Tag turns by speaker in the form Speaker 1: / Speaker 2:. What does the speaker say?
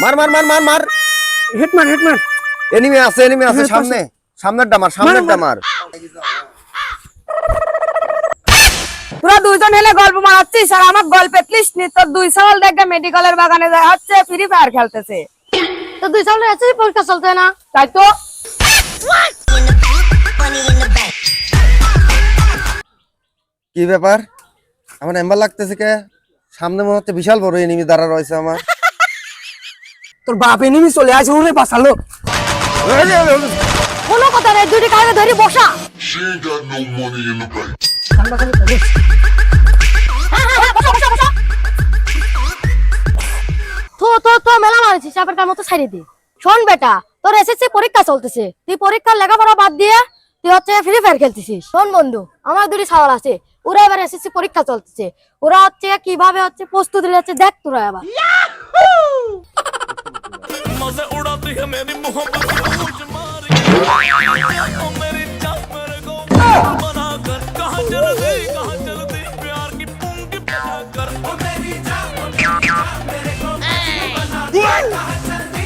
Speaker 1: মার মার মার মার মার।
Speaker 2: হেডমার হেডমার।
Speaker 1: এনিমি আছে সামনে, সামনেরটা মার।
Speaker 3: তোরা দুইজন হেলে গল্প মারাচ্ছিস আর আমার গল্পে লিস্ট নি। তোর দুই সওয়াল দেখে মেডিকেলের বাগানে যায় হচ্ছে ফ্রি ফায়ার খেলতেছে।
Speaker 4: তো দুই সামনে আছে পরীক্ষা চলতে না,
Speaker 3: তাই তো
Speaker 1: কি ব্যাপার? আমার এম্বার লাগতেছে কে? সামনে মনে হচ্ছে বিশাল বড় এনিমি দাঁড়া রয়েছে আমার।
Speaker 2: তোর বাপ এনিমি চলে আসে, ওরে বাঁচালো।
Speaker 4: কোনো কথা নেই, দুটি কাকে ধরি বসা।
Speaker 5: She ain't got no money in the bank.
Speaker 4: তো মেলা মারছিস, চাপের কার মতো ছাড়িয়ে দে। শোন বেটা, তোর এসএসসি পরীক্ষা চলতেছে, তুই পরীক্ষার লেখাপড়া বাদ দিয়ে তুই হচ্ছে ফ্রি ফায়ার খেলতেছিস। শোন বন্ধু, আমার দুটি সওয়াল আছে। ওরা এবার এসএসসি পরীক্ষা চলতেছে, ওরা হচ্ছে কিভাবে হচ্ছে প্রস্তুতি নিচ্ছে দেখ তোরা এবার।
Speaker 6: मजे उड़ाती है मेरी मोहब्बत मुझ मारी ओ मेरी जान मेरे को बना कर कहाँ चलती प्यार की पुंगी बजा कर ओ मेरी जान मेरे को बना कर कहाँ चलती